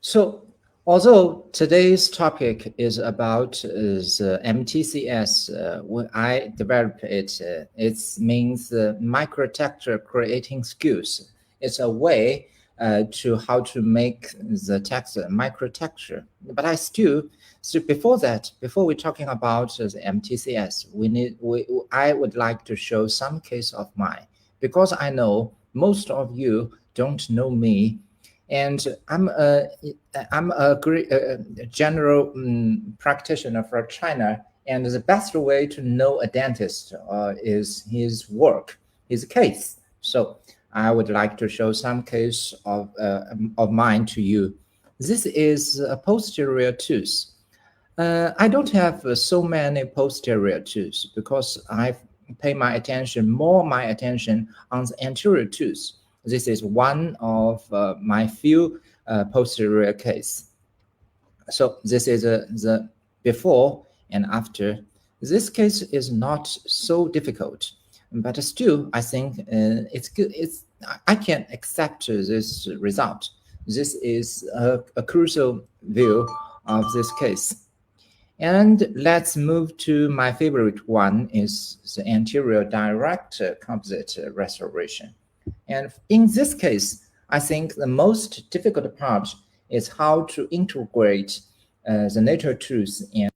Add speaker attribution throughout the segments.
Speaker 1: So, although today's topic is about MTCS, when I developed it, it means microtexture creating skills. It's a way to how to make the text microtexture. But so before that, before we're talking about the MTCS, I would like to show some case of mine because I know most of you don't know me, and I'm a great general practitioner for China, and the best way to know a dentist is his work, his case. So I would like to show some case of mine to you. This is a posterior tooth. I don't have so many posterior tooth because I pay more my attention on the anterior tooth. This is one of my few posterior case. So this is the before and after. This case is not so difficult, but still I think it's good. I can accept this result. This is a crucial view of this case. And let's move to my favorite one is the anterior direct composite restoration. And in this case, I think the most difficult part is how to integrate the natural tooth and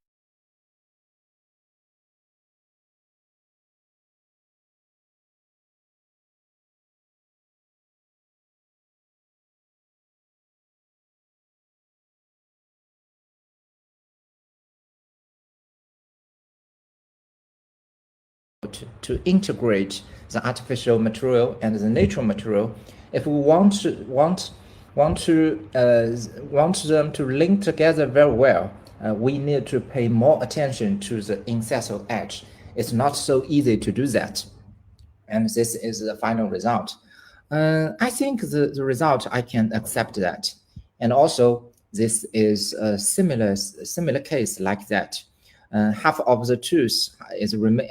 Speaker 1: to integrate the artificial material and the natural material. If we want them to link together very well, we need to pay more attention to the incisal edge. It's not so easy to do that, and this is the final result. I think the result I can accept that, and also this is a similar case like that. Half of the tooth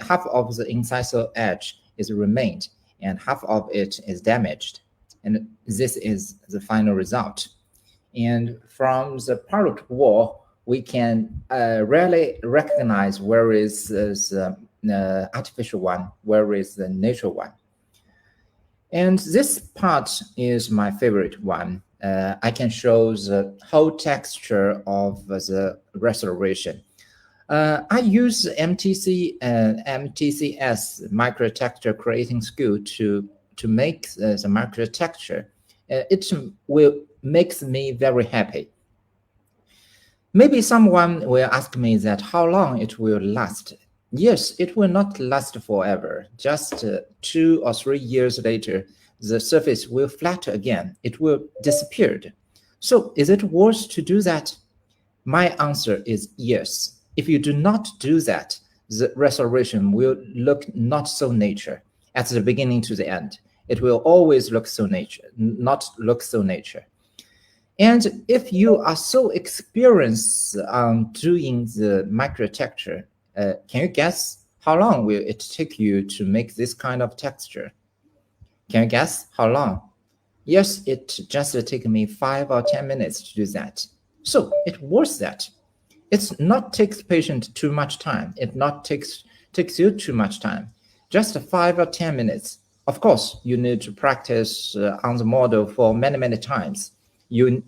Speaker 1: half of the incisal edge is remained, and half of it is damaged, and this is the final result. And from the parietal wall, we can rarely recognize where is the artificial one, where is the natural one. And this part is my favorite one. I can show the whole texture of the restoration. I use MTCS microtexture creating skill to make the microtexture. It will makes me very happy. Maybe someone will ask me that how long it will last. Yes, it will not last forever. Just 2 or 3 years later, the surface will flat again. It will disappear. So is it worth to do that? My answer is yes. If you do not do that, the restoration will look not so nature at the beginning to the end. It will always look so nature, not look so nature. And if you are so experienced on doing the microtexture, can you guess how long will it take you to make this kind of texture? Can you guess how long? Yes, it just take me 5 or 10 minutes to do that. So it worth that. It's not takes patient too much time. It not takes you too much time. Just 5 or 10 minutes. Of course, you need to practice on the model for many times. You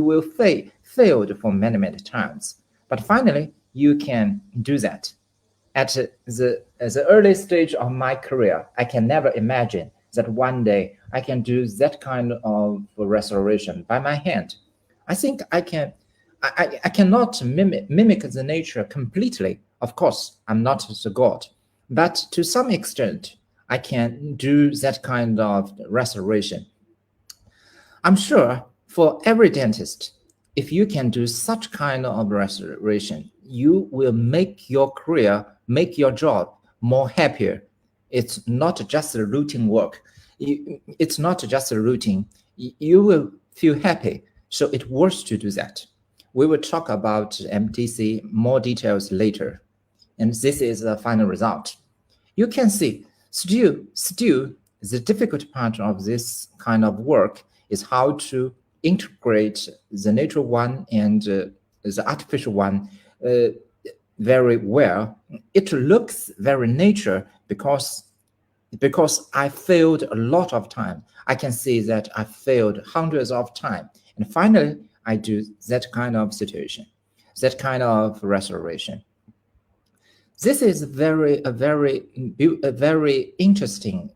Speaker 1: will failed for many times. But finally, you can do that. At the early stage of my career, I can never imagine that one day I can do that kind of restoration by my hand. I think I cannot mimic the nature completely. Of course, I'm not the god, but to some extent, I can do that kind of restoration. I'm sure for every dentist, if you can do such kind of restoration, you will make your career, make your job more happier. It's not just a routine work. It's not just a routine. You will feel happy. So it's worth to do that. We will talk about MTC more details later. And this is the final result. You can see, still, the difficult part of this kind of work is how to integrate the natural one and the artificial one very well. It looks very nature because I failed a lot of time. I can see that I failed hundreds of times. And finally, I do that kind of situation, that kind of restoration. This is a very interesting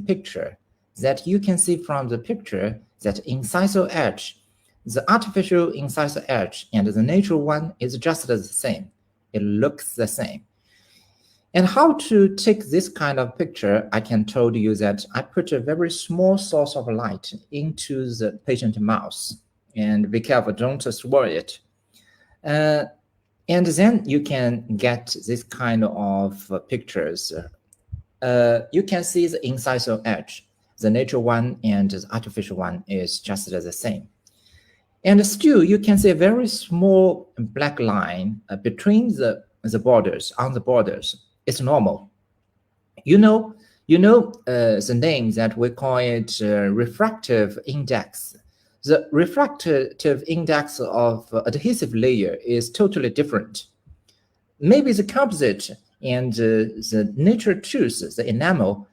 Speaker 1: picture that you can see from the picture that incisor edge, the artificial incisor edge and the natural one is just the same. It looks the same. And how to take this kind of picture, I can tell you that I put a very small source of light into the patient mouth. And be careful, don't swirl it. And then you can get this kind of pictures. You can see the incisor edge. The natural one and the artificial one is just the same. And still, you can see a very small black line between the borders, on the borders. It's normal. You know the name that we call it refractive index. The refractive index of adhesive layer is totally different. Maybe the composite and the nature tooth, the enamel,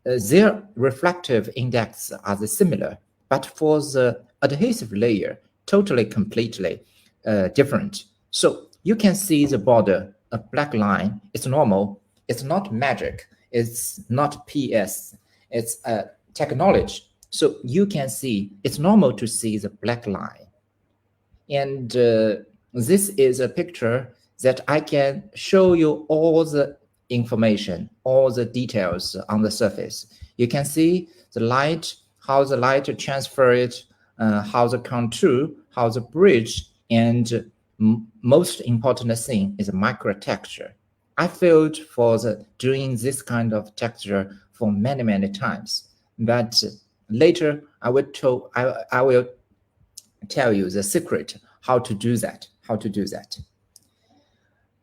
Speaker 1: their refractive index are similar, but for the adhesive layer, totally completely different. So you can see the border, a black line. It's normal. It's not magic. It's not PS. It's technology. So you can see it's normal to see the black line. And this is a picture that I can show you all the information, all the details on the surface. You can see the light, how the light transfer it, how the contour, how the bridge, and most important thing is microtexture. I failed for doing this kind of texture for many times, but later I will tell you the secret how to do that.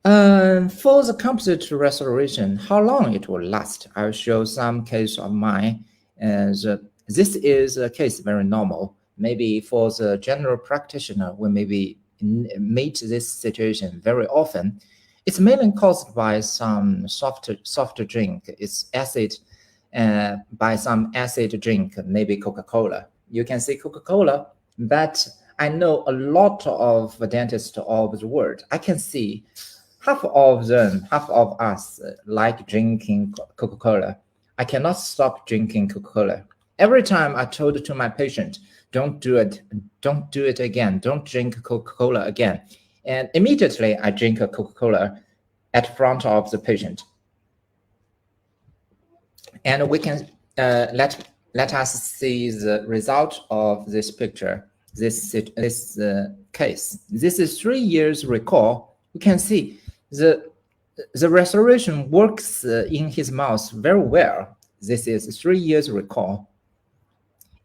Speaker 1: For the composite restoration, how long it will last? I'll show some case of mine. This is a case very normal. Maybe for the general practitioner, we maybe meet this situation very often. It's mainly caused by some soft drink. It's acid, by some acid drink, maybe Coca-Cola. You can see Coca-Cola, but I know a lot of dentists of the world. I can see half of us like drinking Coca-Cola. I cannot stop drinking Coca-Cola. Every time I told to my patient, don't do it again, don't drink Coca-Cola again. And immediately I drink a Coca-Cola at front of the patient. And we can let us see the result of this picture, this case. This is 3 years recall. You can see the restoration works in his mouth very well. This is 3 years recall.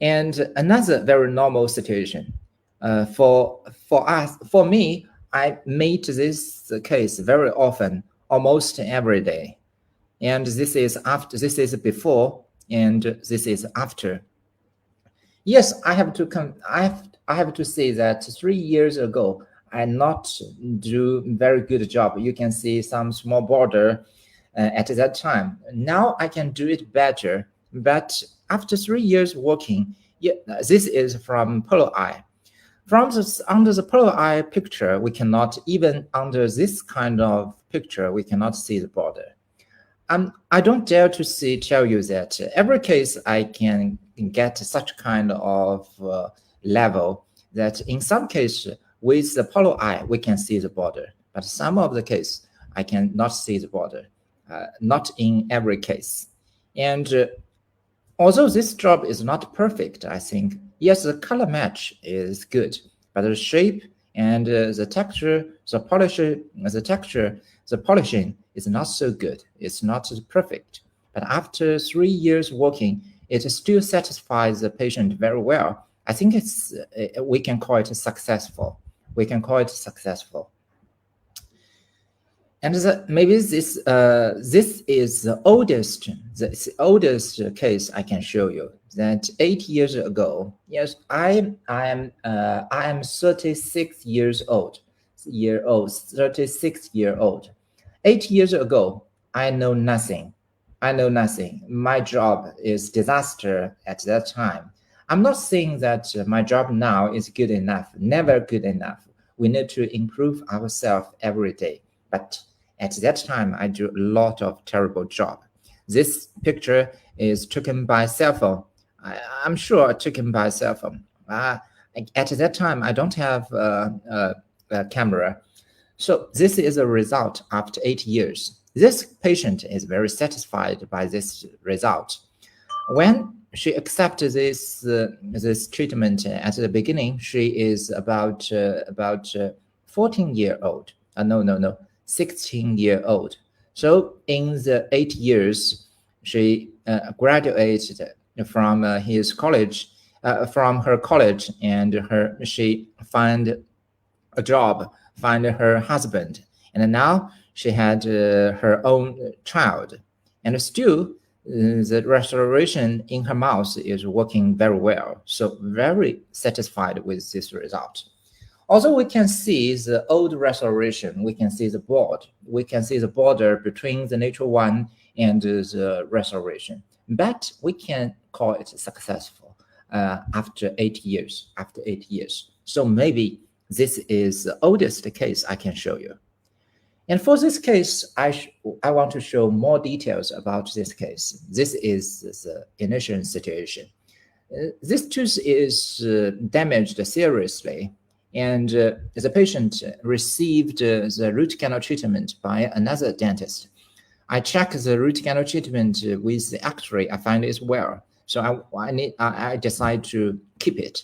Speaker 1: And another very normal situation. For me, I meet this case very often, almost every day. And this is after, this is before, and this is after. Yes, I have to say that 3 years ago, I not do very good job. You can see some small border at that time. Now I can do it better, but after 3 years working, yeah, this is from polo eye. Under the polo eye picture, we cannot, even under this kind of picture, we cannot see the border. I don't dare to tell you that every case I can get such kind of level that in some cases with the polo eye, we can see the border, but some of the case I cannot see the border, not in every case. And although this job is not perfect, I think, yes, the color match is good, but the shape and the texture, the polishing is not so good. It's not perfect. But after 3 years working, it still satisfies the patient very well. I think we can call it successful. And maybe this is the oldest case I can show you. That 8 years ago, yes, I am 36 years old. 36-year-old. 8 years ago, I know nothing. I know nothing. My job is disaster at that time. I'm not saying that my job now is good enough. Never good enough. We need to improve ourselves every day. But at that time, I do a lot of terrible job. This picture is taken by cell phone. I'm sure taken by cell phone. At that time, I don't have a camera. So this is a result after 8 years. This patient is very satisfied by this result. When she accepted this treatment at the beginning, she is about 14-year-old. No, 16-year-old. So in the 8 years, she graduated from his college, from her college, and she find a job, find her husband, and now she had her own child, and still the restoration in her mouth is working very well. So very satisfied with this result. Also, we can see the old restoration. We can see the board. We can see the border between the natural one and the restoration. But we can call it successful after 8 years. After 8 years. So maybe this is the oldest case I can show you. And for this case, I want to show more details about this case. This is the initial situation. This tooth is damaged seriously, and the patient received the root canal treatment by another dentist. I checked the root canal treatment with the X-ray. I find it's well, so I decide to keep it.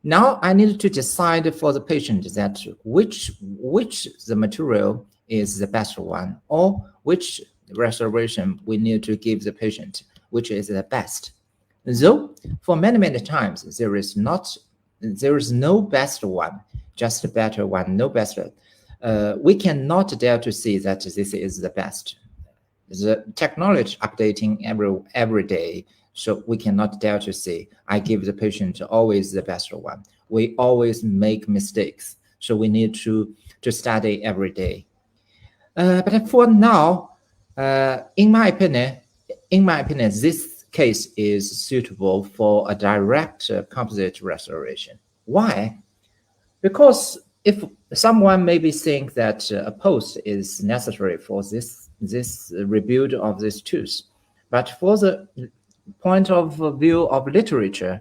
Speaker 1: Now I need to decide for the patient that which the material is the best one, or which restoration we need to give the patient, which is the best. Though for many times there is no best one, just a better one, no best. We cannot dare to say that this is the best. The technology updating every day. So we cannot dare to say, I give the patient always the best one. We always make mistakes. So we need to study every day. But for now, in my opinion, this case is suitable for a direct composite restoration. Why? Because if someone maybe think that a post is necessary for this rebuild of this tooth, but for the point of view of literature,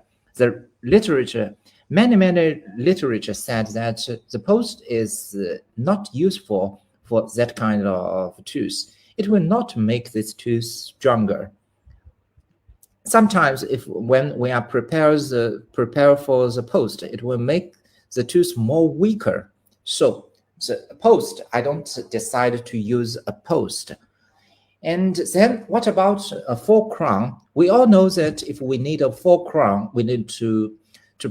Speaker 1: many literature said that the post is not useful for that kind of tooth. It will not make this tooth stronger. Sometimes when we are prepare for the post, it will make the tooth more weaker. So the post, I don't decide to use a post. And then what about a full crown? We all know that if we need a full crown, we need to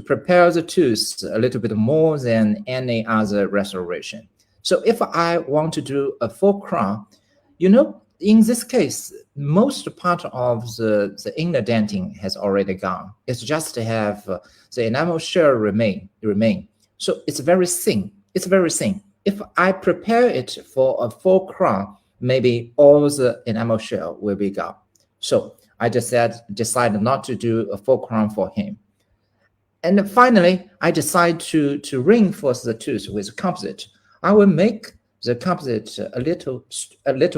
Speaker 1: prepare the tooth a little bit more than any other restoration. So if I want to do a full crown, in this case, most part of the inner denting has already gone. It's just to have the enamel shell remain. So it's very thin. It's very thin. If I prepare it for a full crown, maybe all the enamel shell will be gone. So I just decided not to do a full crown for him. And finally, I decide to reinforce the tooth with composite. I will make the composite a little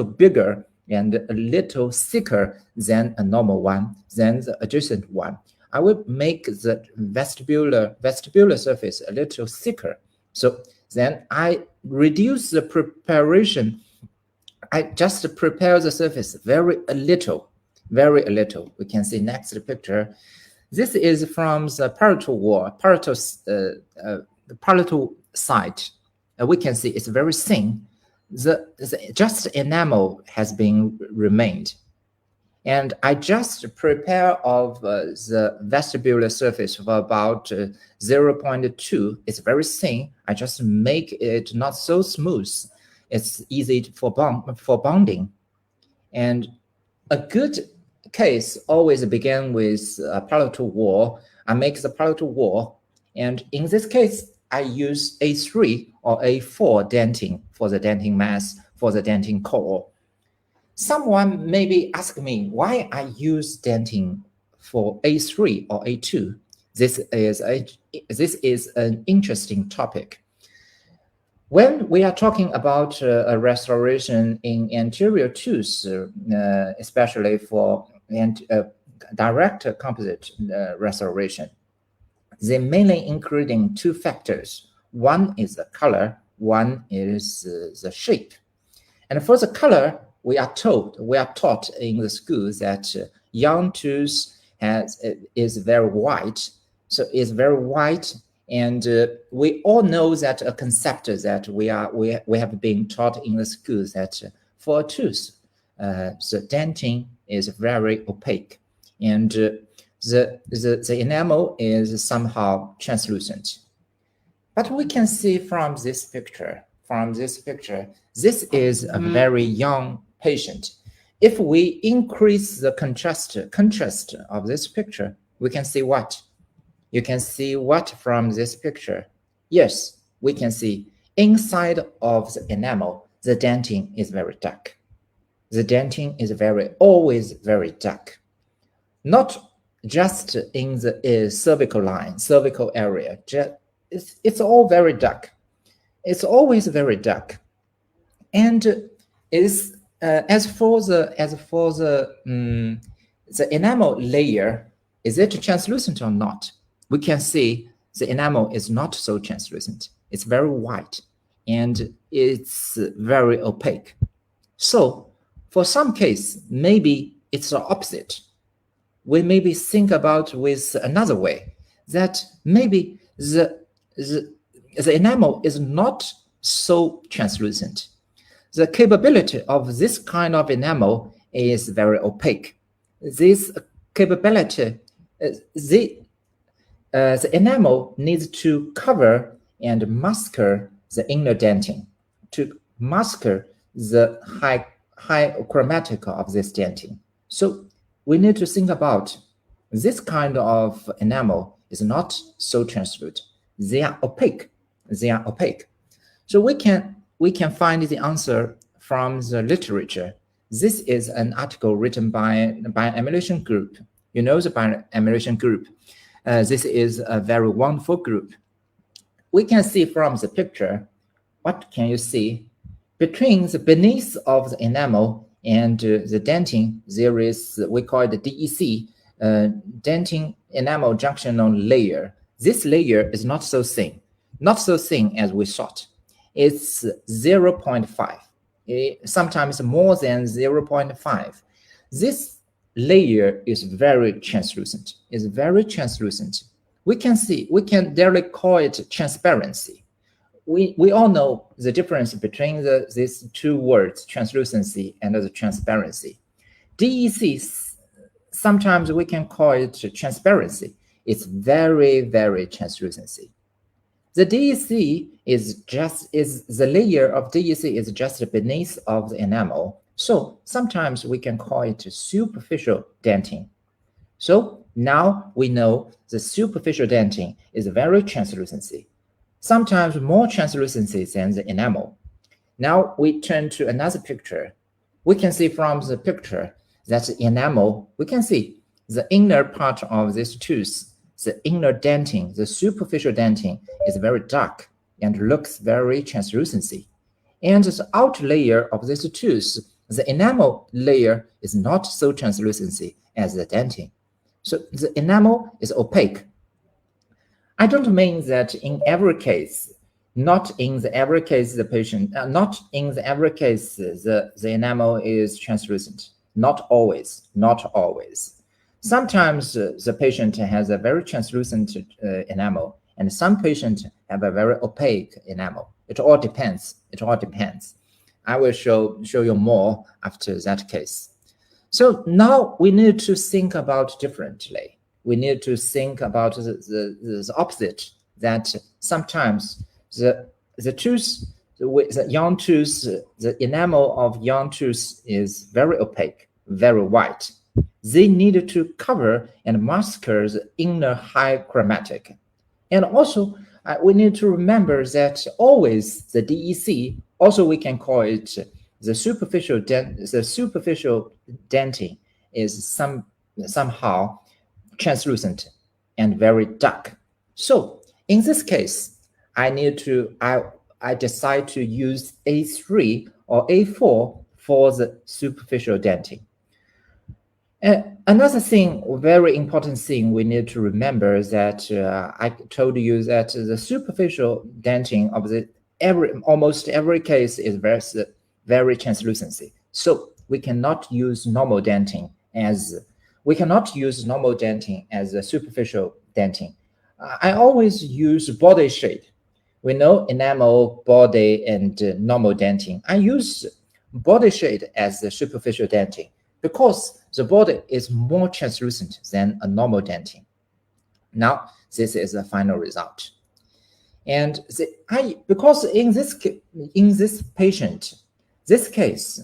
Speaker 1: bigger and a little thicker than a normal one, than the adjacent one. I will make the vestibular surface a little thicker. So then I reduce the preparation. I just prepare the surface very a little. We can see next picture. This is from the parietal wall, parietal side. We can see it's very thin. Just enamel has been remained. And I just prepare of the vestibular surface of about 0.2. It's very thin. I just make it not so smooth. It's easy for bonding. And a good case always begin with a palatal wall. I make the palatal wall, and in this case, I use A3 or A4 denting for the denting mass, for the denting core. Someone maybe ask me why I use denting for A3 or A2. This is an interesting topic. When we are talking about a restoration in anterior tooth, especially for direct composite restoration, they mainly including two factors. One is the color, one is the shape. And for the color, we are taught in the schools that young tooth is very white, so it's very white. And we all know that a concept that we have been taught in the schools that for a tooth, the dentin is very opaque, and the enamel is somehow translucent. But we can see from this picture, this is a very young patient. If we increase the contrast of this picture, we can see what? You can see what from this picture? Yes, we can see inside of the enamel, the dentin is very dark. The dentin is always very dark. Not just in the cervical line, cervical area. It's all very dark. It's always very dark. And is as for the enamel layer, is it translucent or not? We can see the enamel is not so translucent. It's very white and it's very opaque. So for some case, maybe it's the opposite. We maybe think about with another way, that maybe the enamel is not so translucent. The capability of this kind of enamel is very opaque. This capability, the enamel needs to cover and mask the inner dentin, to mask the high chromatic of this dentin. So we need to think about this kind of enamel is not so translucent. They are opaque. So we can find the answer from the literature. This is an article written by an emulation group. You know the emulation group. This is a very wonderful group. We can see from the picture, what can you see? Between the beneath of the enamel and the dentin, there is, we call it the DEC, dentin enamel junctional layer. This layer is not so thin as we thought. It's 0.5, sometimes more than 0.5. This layer is very translucent. We can directly call it transparency. We all know the difference between these two words, translucency and the transparency. DEC, sometimes we can call it transparency. It's very, very translucency. The DEC is the layer of DEC is just beneath of the enamel. So sometimes we can call it superficial dentin. So now we know the superficial dentin is very translucency. Sometimes more translucency than the enamel. Now we turn to another picture. We can see from the picture that the enamel, we can see the inner part of this tooth, the inner dentin, the superficial dentin is very dark and looks very translucency. And the outer layer of this tooth, the enamel layer is not so translucency as the dentin. So the enamel is opaque. I don't mean that in every case, not in every case the enamel is translucent. Not always. Sometimes the patient has a very translucent enamel, and some patients have a very opaque enamel. It all depends. I will show you more after that case. So now we need to think about differently. We need to think about the opposite, that sometimes the tooth, the young tooth, the enamel of young tooth is very opaque, very white. They need to cover and mask the inner high chromatic. And also, we need to remember that always the DEC, also we can call it the superficial denting, is somehow translucent and very dark. So in this case, I decide to use A3 or A4 for the superficial denting. Another thing, very important thing we need to remember is that I told you that the superficial denting of almost every case is very translucency. So we cannot use normal denting as a superficial denting. I always use body shade. We know enamel, body, and normal denting. I use body shade as the superficial denting because the body is more translucent than a normal denting. Now, this is the final result. And because in this patient, this case,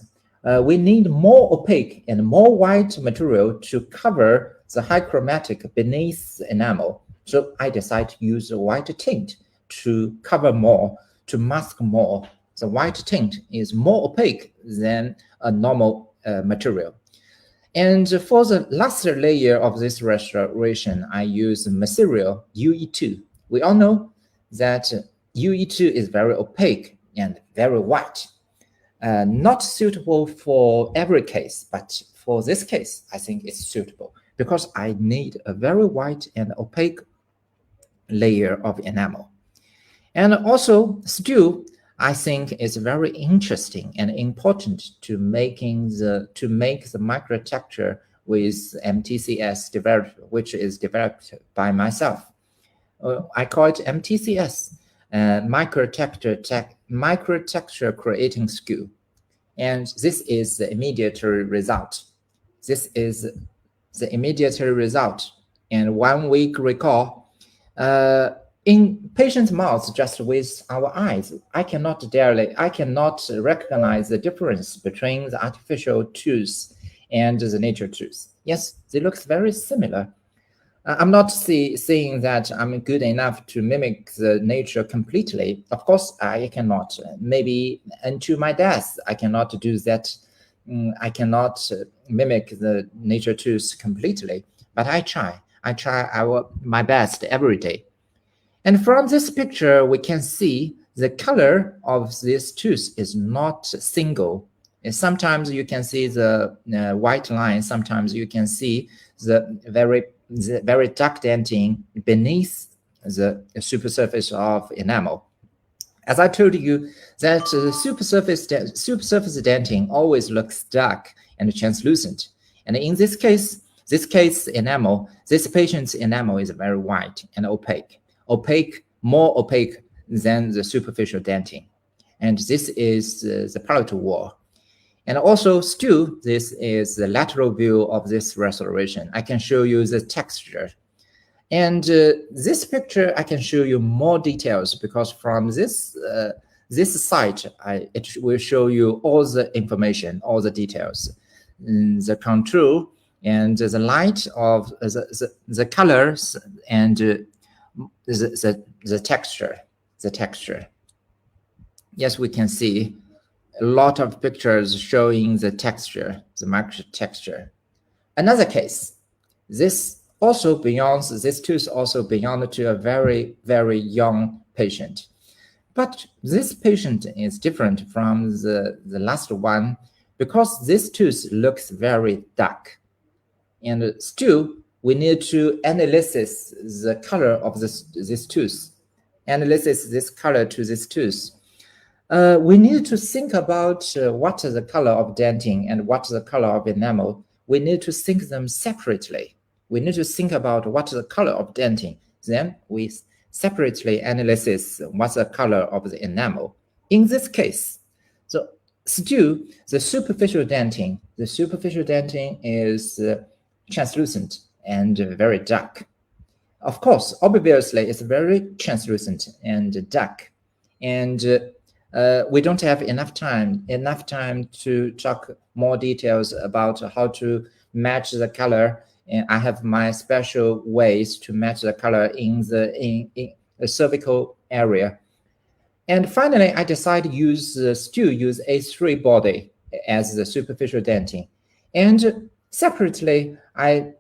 Speaker 1: we need more opaque and more white material to cover the high chromatic beneath the enamel. So I decide to use a white tint to cover more, to mask more. The white tint is more opaque than a normal material. And for the last layer of this restoration, I use material UE2. We all know that UE2 is very opaque and very white. Not suitable for every case, but for this case, I think it's suitable because I need a very white and opaque layer of enamel. And also, still, I think it's very interesting and important to make the microtexture with MTCS developed, which is developed by myself. I call it MTCS, microtexture creating skill. And this is the immediate result. This is the immediate result. And 1 week recall, in patient's mouth, just with our eyes, I cannot recognize the difference between the artificial tooth and the nature tooth. Yes, they look very similar. I'm not saying that I'm good enough to mimic the nature completely. Of course, I cannot. Maybe until my death, I cannot do that. I cannot mimic the nature tooth completely, but I try. I try my best every day. And from this picture, we can see the color of this tooth is not single. And sometimes you can see the white line. Sometimes you can see the very dark denting beneath the supersurface of enamel. As I told you, that the supersurface denting always looks dark and translucent. And in this case enamel, this patient's enamel is very white and opaque. More opaque than the superficial denting. And this is the palatal wall. And also still, this is the lateral view of this restoration. I can show you the texture. And this picture, I can show you more details because from this site, it will show you all the information, all the details, the contour and the light of the colors and the texture. Yes, we can see a lot of pictures showing the texture, the microtexture. Another case, this tooth also belongs to a very, very young patient. But this patient is different from the last one because this tooth looks very dark. And still, we need to analyze the color of this tooth. Analyze this color to this tooth. We need to think about what is the color of denting and what is the color of enamel. We need to think them separately. We need to think about what is the color of denting. Then we separately analyze what's the color of the enamel. In this case, so still the superficial denting is translucent and very dark. Of course, obviously, it's very translucent and dark. And we don't have enough time to talk more details about how to match the color. And I have my special ways to match the color in the cervical area. And finally, I decided to use A3 body as the superficial dentin. And separately, I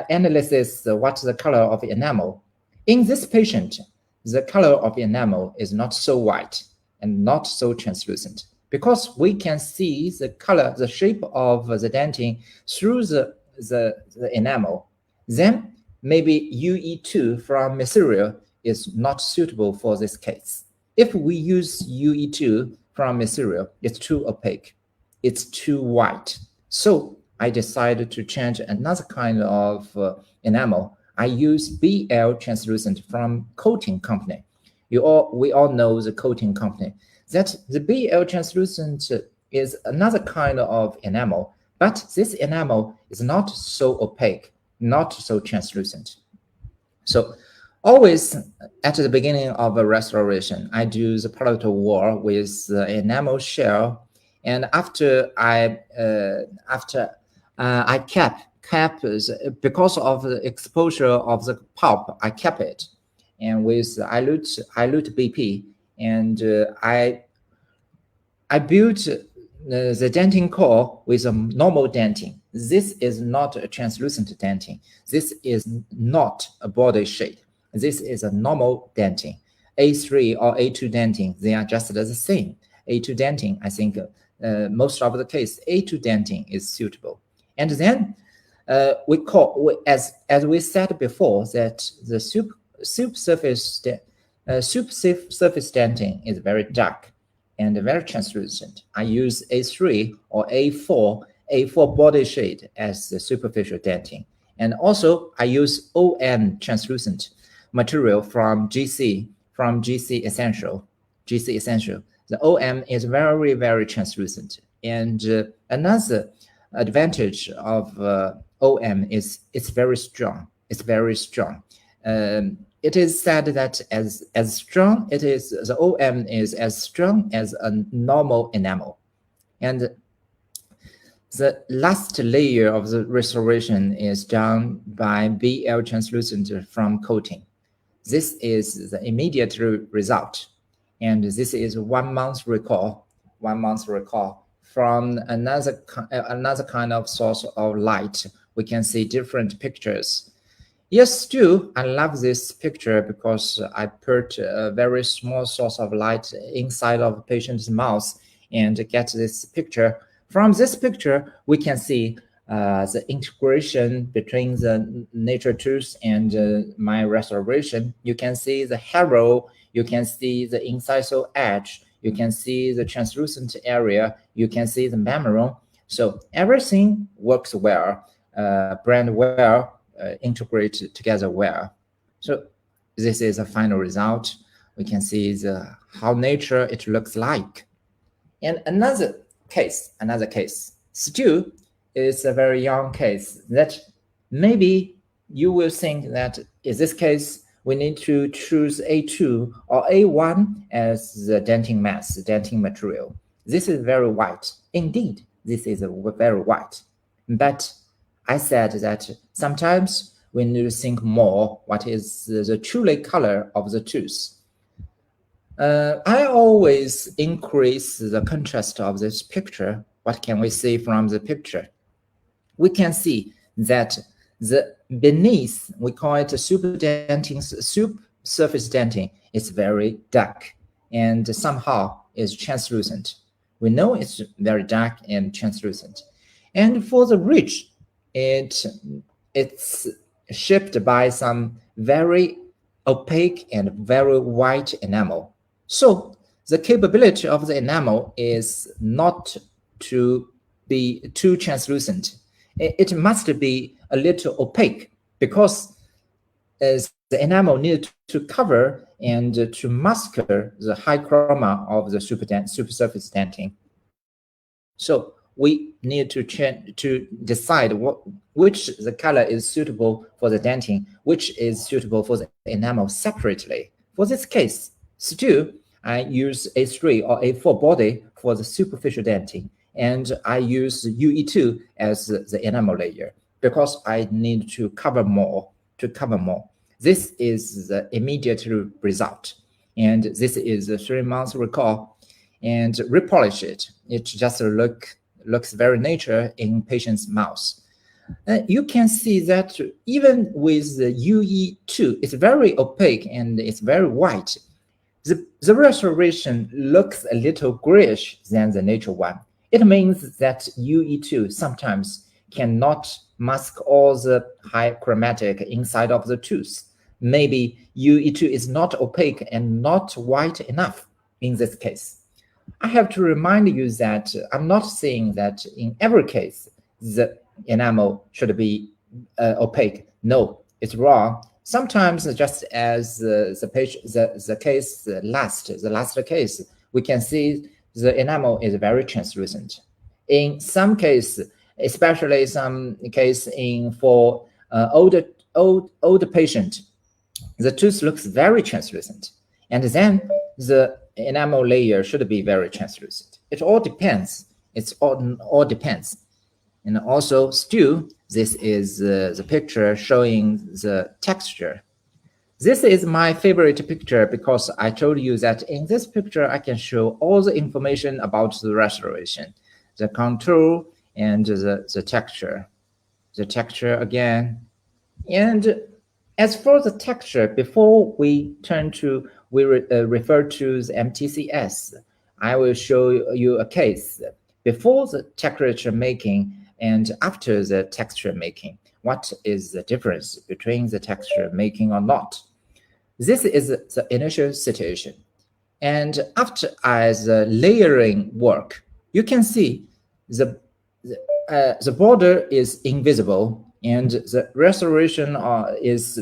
Speaker 1: analyze what's the color of enamel. In this patient, the color of enamel is not so white and not so translucent because we can see the color, the shape of the dentin through the enamel. Then maybe UE2 from Mycelial is not suitable for this case. If we use UE2 from Mycelial, it's too opaque, it's too white. So I decided to change another kind of enamel. I use BL translucent from coating company. We all know the coating company. That the BL translucent is another kind of enamel, but this enamel is not so opaque, not so translucent. So always at the beginning of a restoration, I do the palatal wall with the enamel shell, and after I cap because of the exposure of the pulp, I cap it, and with dilute BP, and I built the dentin core with a normal dentin. This is not a translucent dentin. This is not a body shade. This is a normal dentin. A3 or A2 dentin, they are just the same. A2 dentin, I think most of the case, A2 dentin is suitable. And then as we said before, that the soup surface dentin is very dark and very translucent. I use A3 or A4 body shade as the superficial dentin. And also I use OM translucent material from GC Essential. The OM is very, very translucent. And another advantage of OM is it's very strong. It's very strong. It is said that as strong, the OM is as strong as a normal enamel. And the last layer of the restoration is done by BL translucent from coating. This is the immediate result. And this is 1 month recall from another kind of source of light. We can see different pictures. Yes, still, I love this picture because I put a very small source of light inside of a patient's mouth and get this picture. From this picture, we can see the integration between the nature tooth and my restoration. You can see the harrow, you can see the incisal edge, you can see the translucent area, you can see the membrane. So everything works well, blend well, integrate together well. So this is a final result. We can see how nature it looks like. And another case, still is a very young case that maybe you will think that in this case, we need to choose A2 or A1 as the dentin mass, the dentin material. This is very white. Indeed, this is very white. But I said that sometimes we need to think more what is the truly color of the tooth. I always increase the contrast of this picture. What can we see from the picture? We can see that the beneath, we call it a subsurface dentin, is very dark and somehow is translucent. We know it's very dark and translucent. And for the ridge, it's shaped by some very opaque and very white enamel. So the capability of the enamel is not to be too translucent. It must be a little opaque because the enamel needs to cover and to mask the high chroma of the supersurface dentin. So we need to decide which the color is suitable for the dentin, which is suitable for the enamel separately. For this case, still, I use A3 or A4 body for the superficial denting, and I use UE2 as the enamel layer because I need to cover more. This is the immediate result, and this is a 3 months recall, and repolish it. It just looks very natural in patient's mouth. You can see that even with the UE2, it's very opaque and it's very white. The restoration looks a little grayish than the natural one. It means that UE2 sometimes cannot mask all the high chromatic inside of the tooth. Maybe UE2 is not opaque and not white enough in this case. I have to remind you that I'm not saying that in every case the enamel should be opaque. No, it's wrong. Sometimes, just as the last case, we can see the enamel is very translucent. In some case, especially some case for older patient, the tooth looks very translucent, and then the enamel layer should be very translucent. It all depends. It's all depends. And also, still, this is the picture showing the texture. This is my favorite picture because I told you that in this picture, I can show all the information about the restoration, the contour, and the texture. The texture again. And as for the texture, before we refer to the MTCS, I will show you a case. Before the texture making and after the texture making, what is the difference between the texture making or not? This is the initial situation. And after the layering work, you can see the border is invisible and the restoration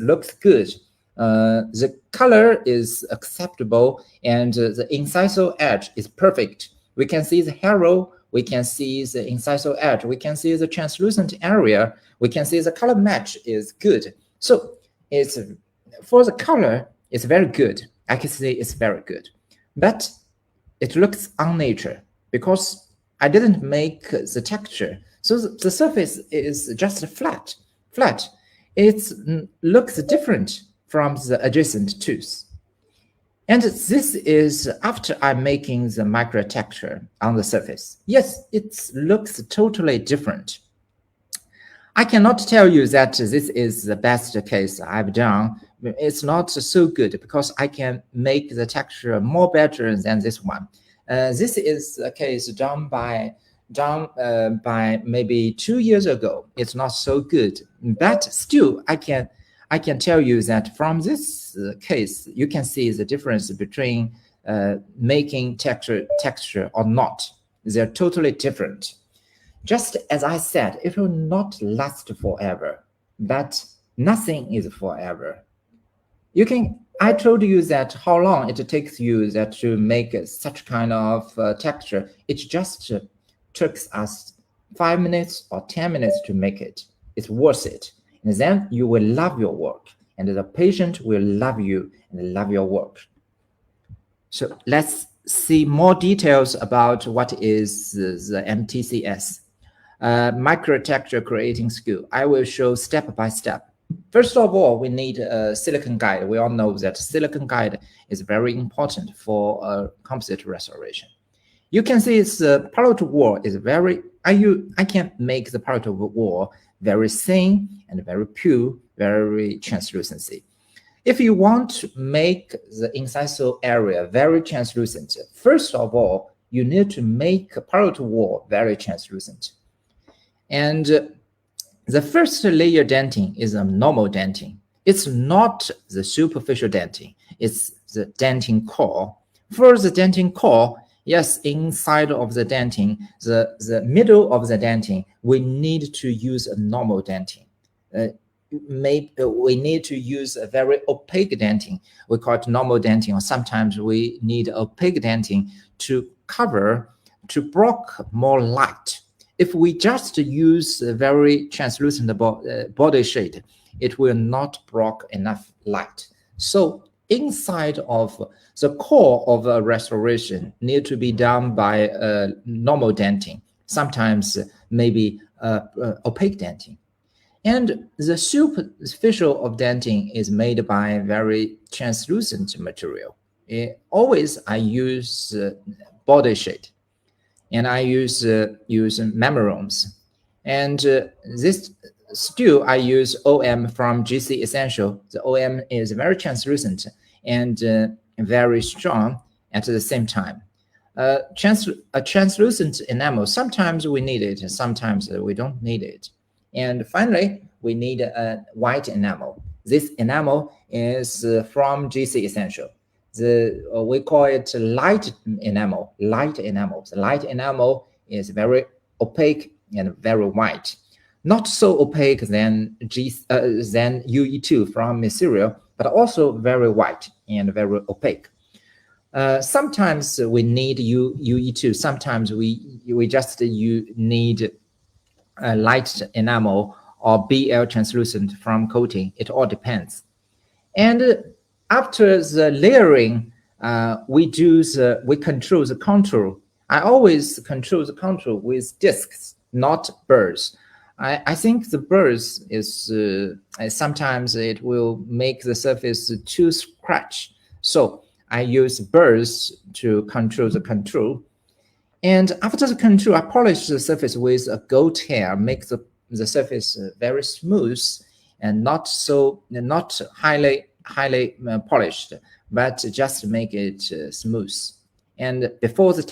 Speaker 1: looks good. The color is acceptable and the incisal edge is perfect. We can see the harrow, we can see the incisal edge, we can see the translucent area, we can see the color match is good. So it's for the color, it's very good. I can say it's very good, but it looks unnatural because I didn't make the texture. So the surface is just flat. It looks different from the adjacent tooth. And this is after I'm making the microtexture on the surface. Yes, it looks totally different. I cannot tell you that this is the best case I've done. It's not so good because I can make the texture more better than this one. This is a case done by maybe 2 years ago. It's not so good, but still I can tell you that from this case, you can see the difference between making texture or not. They're totally different. Just as I said, it will not last forever, but nothing is forever. I told you that how long it takes you to make such kind of texture. It just took us 5 minutes or 10 minutes to make it. It's worth it. And then you will love your work, and the patient will love you and love your work. So let's see more details about what is the MTCS. Microtexture creating skill. I will show step by step. First of all, we need a silicon guide. We all know that silicon guide is very important for composite restoration. You can see the palette wall is I can make the palette wall very thin and very pure, very translucency. If you want to make the incisal area very translucent, first of all, you need to make a palette wall very translucent. And the first layer denting is a normal denting. It's not the superficial denting. It's the denting core. For the denting core, yes, inside of the denting, the middle of the denting, we need to use a normal denting. We need to use a very opaque denting. We call it normal denting, or sometimes we need opaque denting to block more light. If we just use a very translucent body shade, it will not block enough light. So inside of the core of a restoration need to be done by normal denting, sometimes maybe opaque denting. And the superficial of denting is made by very translucent material. Always I use body sheet, and I use membranes. And this still I use OM from GC Essential. The OM is very translucent and very strong at the same time. A translucent enamel, sometimes we need it, sometimes we don't need it. And finally, we need a white enamel. This enamel is from GC Essential. We call it light enamel. Light enamel. The light enamel is very opaque and very white. Not so opaque than UE2 from Material, but also very white and very opaque. Sometimes we need UE2. Sometimes we just need a light enamel or BL translucent from coating. It all depends. And after the layering, we control the contour. I always control the contour with discs, not burrs. I think the burrs is sometimes it will make the surface too scratch. So I use burrs to control the contour. And after the contour, I polish the surface with a goat hair, make the surface very smooth and not highly polished, but just make it smooth. And before the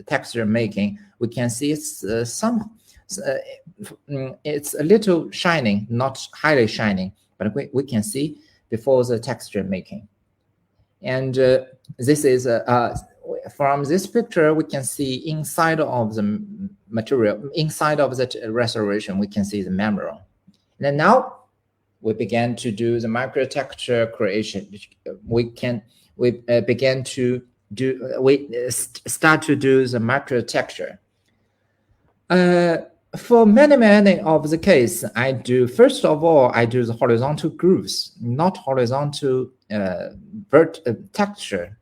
Speaker 1: texture making, we can see it's it's a little shining, not highly shining, but we can see before the texture making. And this is from this picture, we can see inside of the material, inside of the restoration, we can see the membrane. And now we began to do the microtexture creation. We start to do the microtexture. For many of the case, first of all, I do the horizontal grooves, not horizontal texture,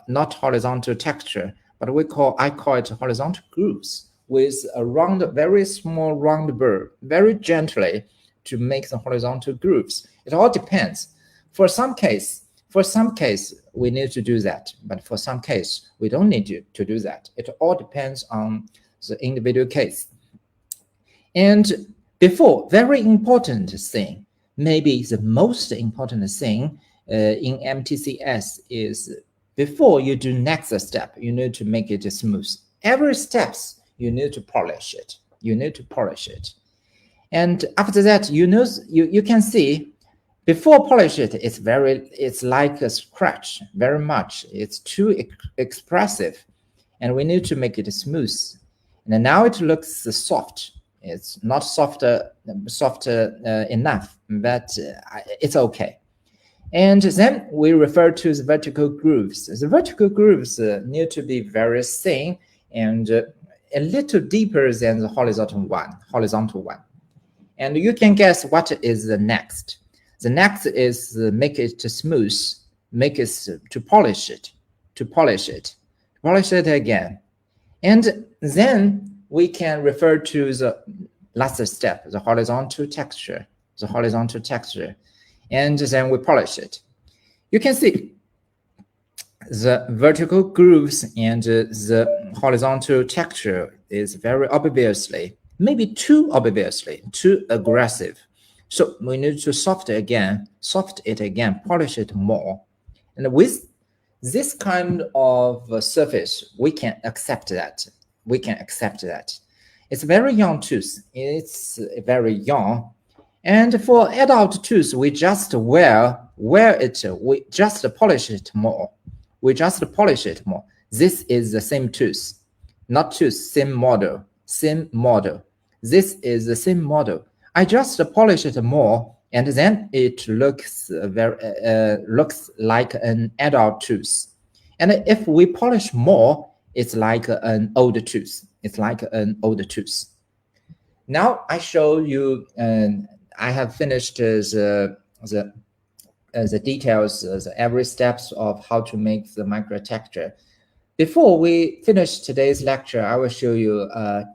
Speaker 1: not horizontal texture, but I call it horizontal grooves with a very small round burr, very gently to make the horizontal grooves. It all depends. For some case, we need to do that, but for some case, we don't need to do that. It all depends on the individual case. And before, very important thing, maybe the most important thing in MTCS is before you do next step, you need to make it smooth. Every steps, you need to polish it. You need to polish it. And after that, you can see before polish it, it's like a scratch very much. It's too expressive, and we need to make it smooth. And now it looks soft. It's not soft enough, but it's okay. And then we refer to the vertical grooves. The vertical grooves need to be very thin and a little deeper than the horizontal one. And you can guess what is the next. The next is make it smooth, make it to polish it again. And then we can refer to the last step, the horizontal texture. And then we polish it. You can see the vertical grooves and the horizontal texture is very obviously, maybe too obviously, too aggressive. So we need to soft it again, polish it more. And with this kind of surface, we can accept that. It's very young tooth. It's very young. And for adult tooth, we just wear it. We just polish it more. This is the same tooth, not tooth, same model. This is the same model. I just polish it more, and then it looks looks like an adult tooth. And if we polish more, it's like an older tooth. Now I show you, I have finished the the details, every steps of how to make the microtexture. Before we finish today's lecture, I will show you a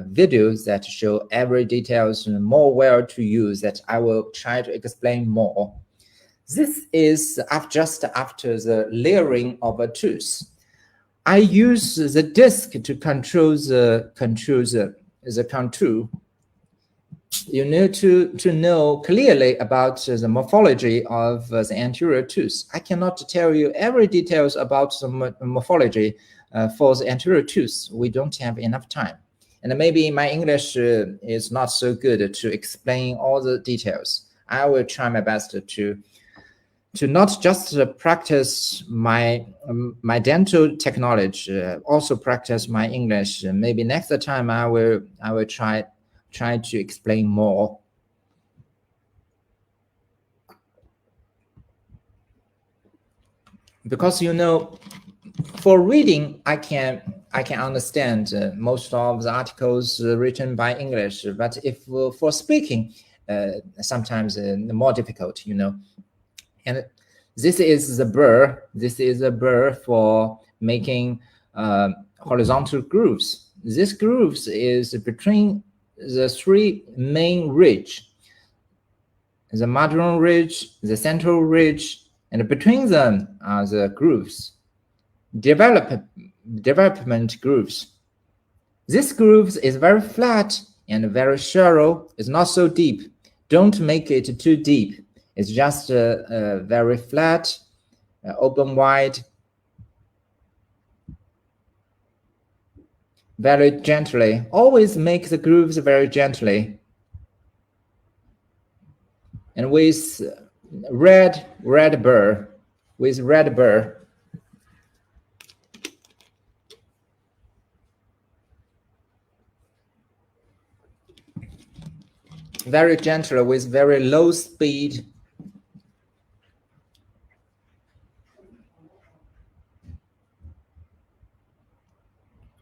Speaker 1: video that show every details more well to use that I will try to explain more. This is just after the layering of a tooth. I use the disk to control the contour. You need to know clearly about the morphology of the anterior tooth. I cannot tell you every details about the morphology for the anterior tooth. We don't have enough time. And maybe my English is not so good to explain all the details. I will try my best to not just practice my dental technology, also practice my English. Maybe next time I will try to explain more. Because for reading, I can understand most of the articles written by English, but if for speaking, sometimes more difficult, And this is the burr. This is a burr for making horizontal grooves. This grooves is between the three main ridge, the marginal ridge, the central ridge, and between them are the grooves, development grooves. This grooves is very flat and very shallow. It's not so deep. Don't make it too deep. It's just very flat, open wide, very gently. Always make the grooves very gently. And with red burr, very gentle with very low speed.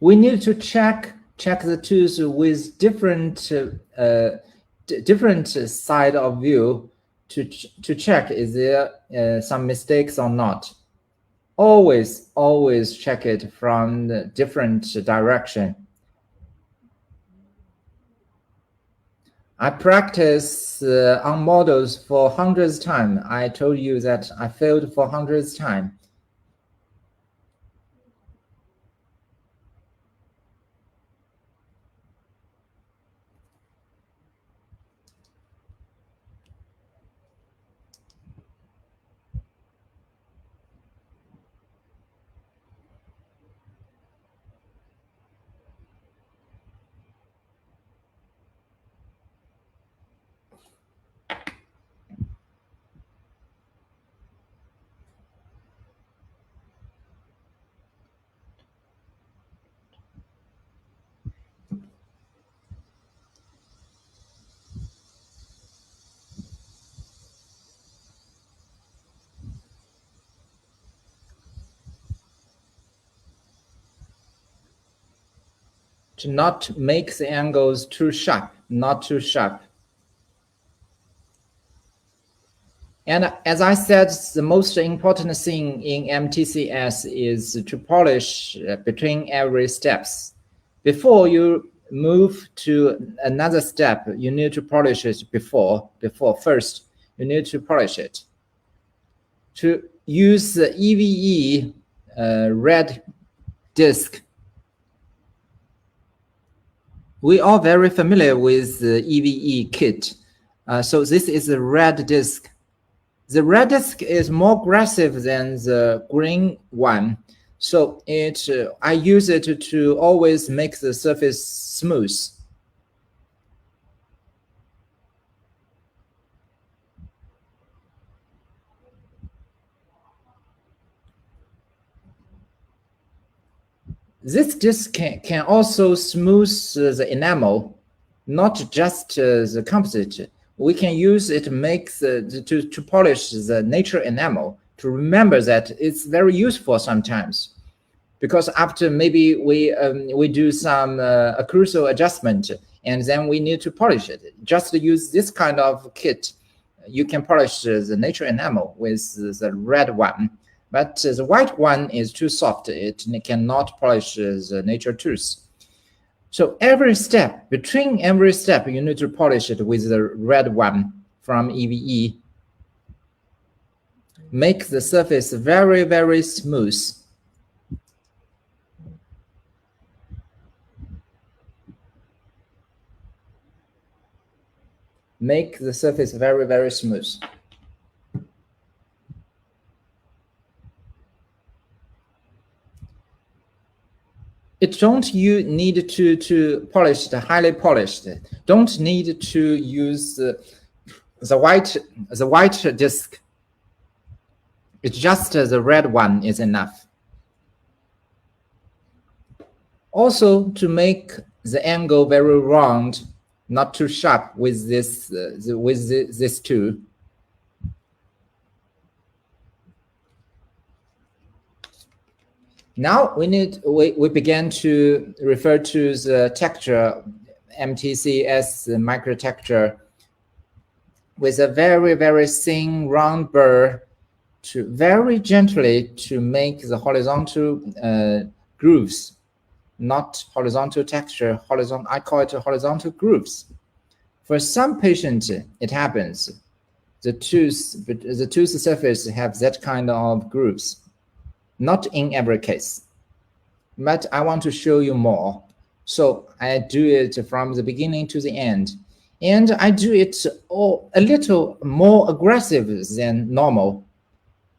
Speaker 1: We need to check the tooth with different side of view to check is there some mistakes or not. Always check it from the different direction. I practice on models for hundreds of times. I told you that I failed for hundreds of times. To not make the angles too sharp, not too sharp. And as I said, the most important thing in MTCS is to polish between every steps. Before you move to another step, you need to polish it before first, you need to polish it. To use the EVE red disc. We are very familiar with the EVE kit. So this is a red disc. The red disc is more aggressive than the green one. So I use it to always make the surface smooth. This disc can also smooth the enamel, not just the composite. We can use it to polish the natural enamel, to remember that it's very useful sometimes. Because after maybe we do some occlusal adjustment, and then we need to polish it. Just use this kind of kit you can polish the natural enamel with the red one, but the white one is too soft. It cannot polish the natural tooth. So between every step, you need to polish it with the red one from EVE. Make the surface very, very smooth. Make the surface very, very smooth. You need to polish it, highly polished. Don't need to use the white disc. It's just the red one is enough. Also, to make the angle very round, not too sharp with this tool. Now we begin to refer to the texture Mtcs microtexture with a very, very thin round burr to very gently to make the horizontal grooves, not horizontal texture, I call it horizontal grooves. For some patients, it happens. The tooth surface have that kind of grooves. Not in every case, but I want to show you more. So I do it from the beginning to the end. And I do it a little more aggressive than normal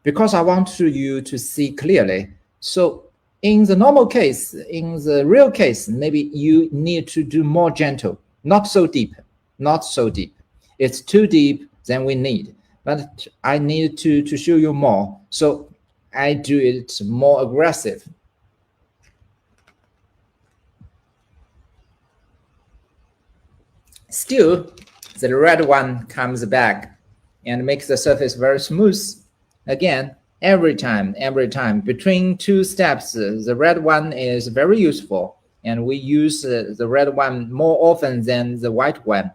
Speaker 1: because I want you to see clearly. So in the normal case, in the real case, maybe you need to do more gentle, not so deep, not so deep. It's too deep than we need, but I need to show you more. So I do it more aggressive. Still, the red one comes back and makes the surface very smooth. Again, every time, between two steps, the red one is very useful, and we use the red one more often than the white one.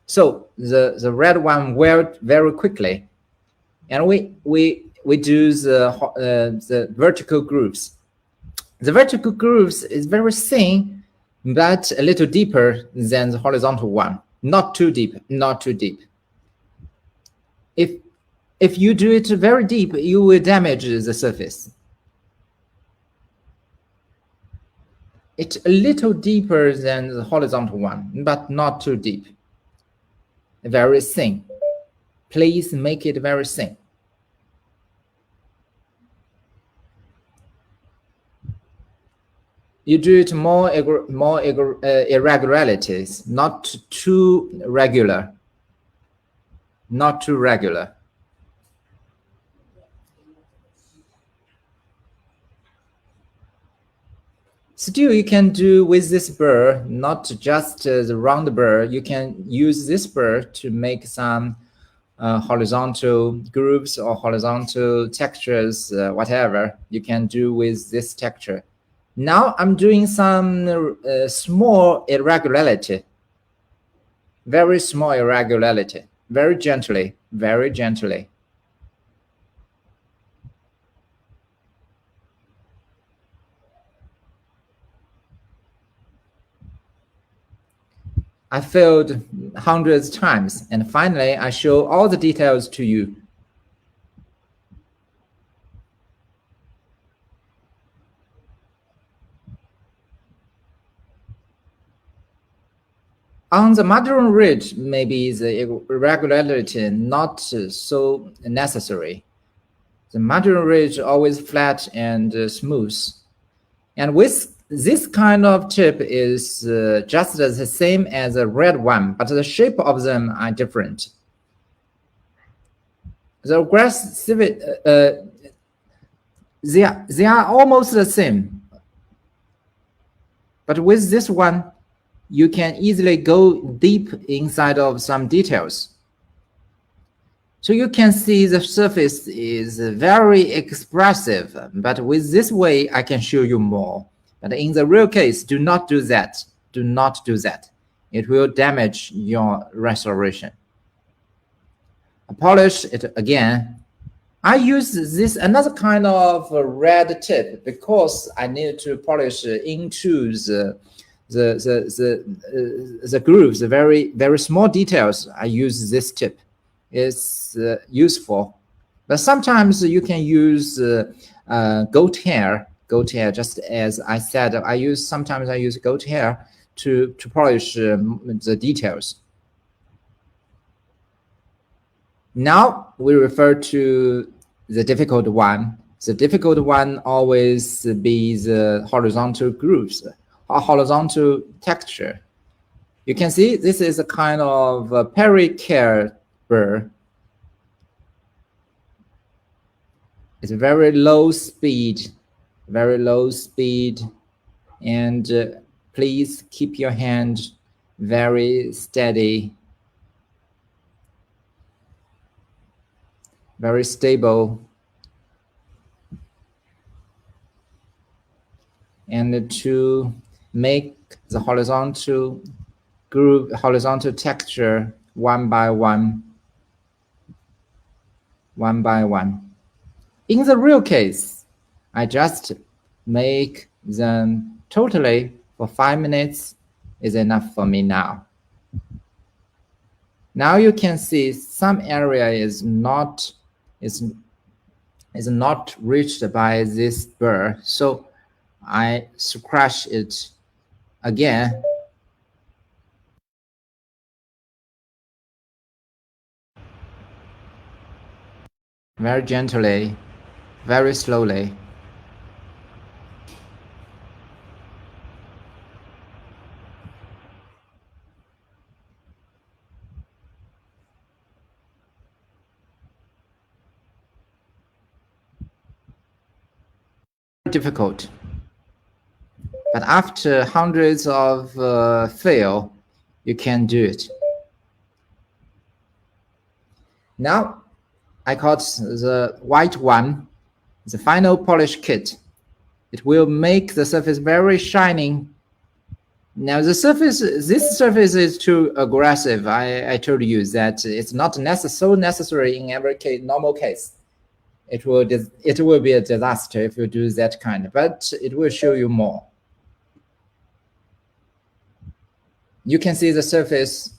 Speaker 1: So the red one wears very quickly, and we do the vertical grooves. The vertical grooves is very thin, but a little deeper than the horizontal one. Not too deep, not too deep. If you do it very deep, you will damage the surface. It's a little deeper than the horizontal one, but not too deep. Very thin. Please make it very thin. You do it more irregularities, not too regular. Not too regular. Still, you can do with this burr, not just the round burr. You can use this burr to make some horizontal grooves or horizontal textures, whatever you can do with this texture. Now I'm doing some small irregularity, very small irregularity, very gently, very gently. I failed hundreds of times, and finally I show all the details to you. On the marginal ridge, maybe the irregularity not so necessary. The marginal ridge always flat and smooth. And with this kind of tip is just the same as the red one, but the shape of them are different. The aggressive, they are almost the same. But with this one, you can easily go deep inside of some details. So you can see the surface is very expressive, but with this way, I can show you more. But in the real case, do not do that. Do not do that. It will damage your restoration. I polish it again. I use this another kind of red tip because I need to polish into the grooves, the very small details. I use this tip. It's useful, but sometimes you can use goat hair. Goat hair, just as I said, sometimes I use goat hair to polish the details. Now we refer to the difficult one. The difficult one always be the horizontal grooves, or horizontal texture. You can see this is a kind of a pericarp burr. It's very low speed, and please keep your hand very steady, very stable. And to make the horizontal groove, horizontal texture one by one. In the real case, I just make them totally for 5 minutes is enough for me now. Now you can see some area is not reached by this burr, so I scratch it again. Very gently, very slowly. Difficult, but after hundreds of fail, you can do it. Now I got the white one, the final polish kit. It will make the surface very shining. Now this surface is too aggressive. I told you that it's not so necessary in every normal case. It will be a disaster if you do that kind, but it will show you more. You can see the surface.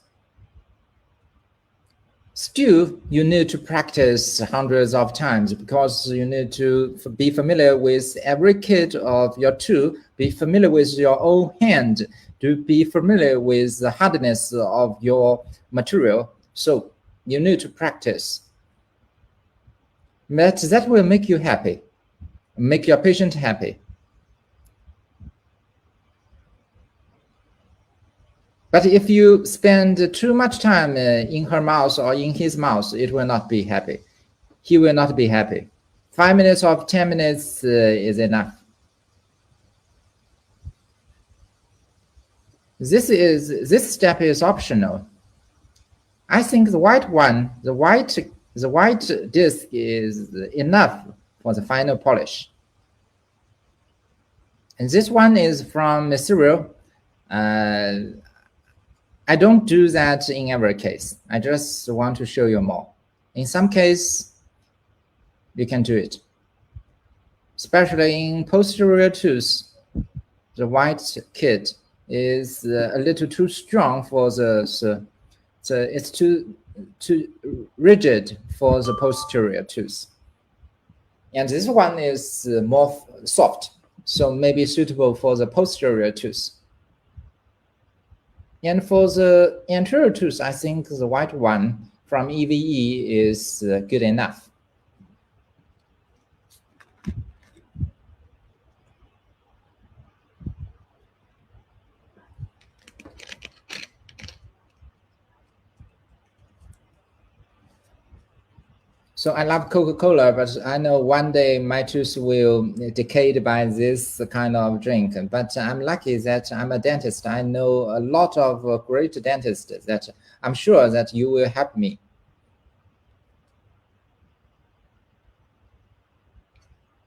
Speaker 1: Still, you need to practice hundreds of times because you need to be familiar with every kit of your tool, be familiar with your own hand, to be familiar with the hardness of your material. So you need to practice. But that will make you happy, make your patient happy. But if you spend too much time in her mouth or in his mouth, it will not be happy. He will not be happy. 5 minutes or 10 minutes is enough. This step is optional. I think the white one, the white disc is enough for the final polish. And this one is from material. I don't do that in every case. I just want to show you more. In some case, you can do it. Especially in posterior tooth, the white kit is a little too strong for it's too rigid for the posterior tooth. And this one is more soft, so maybe suitable for the posterior tooth. And for the anterior tooth, I think the white one from EVE is good enough. So I love Coca-Cola, but I know one day my tooth will decay by this kind of drink. But I'm lucky that I'm a dentist. I know a lot of great dentists that I'm sure that you will help me.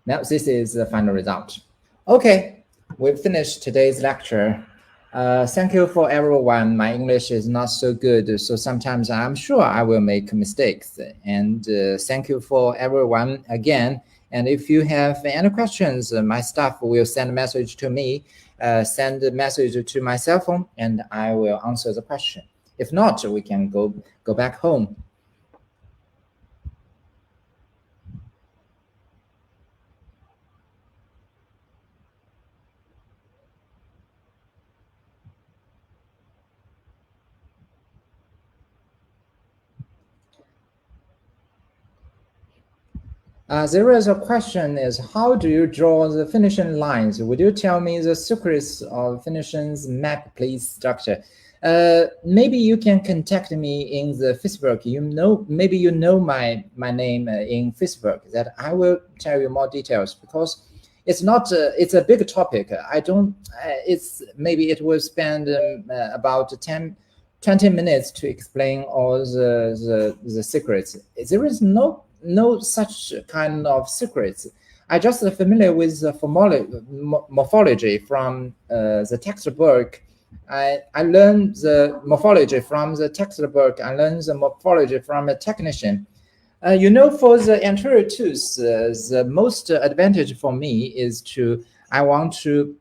Speaker 1: Now this is the final result. Okay, we've finished today's lecture. Thank you for everyone. My English is not so good, so sometimes I'm sure I will make mistakes. And thank you for everyone again. And if you have any questions, my staff will send a message to me, send a message to my cell phone, and I will answer the question. If not, we can go back home. There is a question is how do you draw the finishing lines? Would you tell me the secrets of finishing's map please structure? Maybe you can contact me in the Facebook. Maybe you know my name in Facebook that I will tell you more details because it's not it's a big topic. I don't it's maybe it will spend about 20 minutes to explain all the secrets. There is no such kind of secrets. I just familiar with the morphology from the textbook. I learned the morphology from the textbook. I learned the morphology from a technician. For the anterior tooth, the most advantage for me is I want to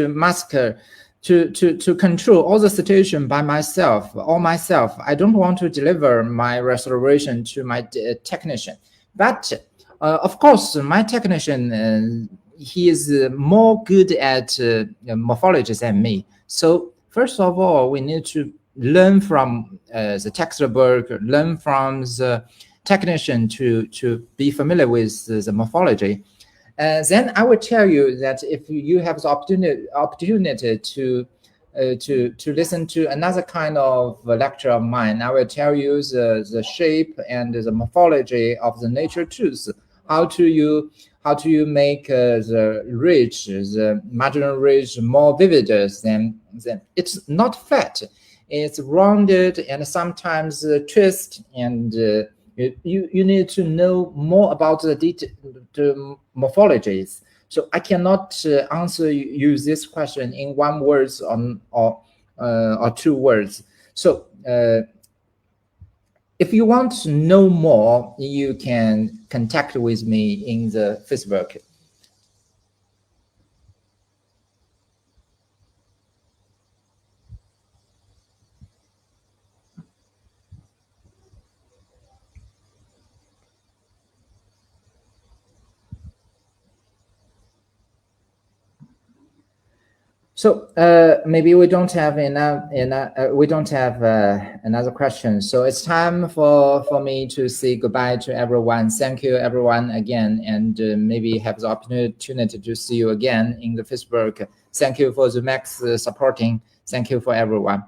Speaker 1: master to control all the situation by myself, all myself. I don't want to deliver my restoration to my technician. But of course, my technician, he is more good at morphology than me. So first of all, we need to learn from the textbook, learn from the technician to be familiar with the morphology. Then I will tell you that if you have the opportunity to listen to another kind of lecture of mine, I will tell you the shape and the morphology of the nature tooth. How do you make the ridge, the marginal ridge, more vivid than it's not flat, it's rounded and sometimes twist and. You need to know more about the morphologies. So I cannot answer you this question in one word or 2 words. So if you want to know more, you can contact with me in the Facebook. So maybe we don't have another question. So it's time for me to say goodbye to everyone. Thank you everyone again, and maybe have the opportunity to see you again in the Facebook. Thank you for the Max supporting. Thank you for everyone.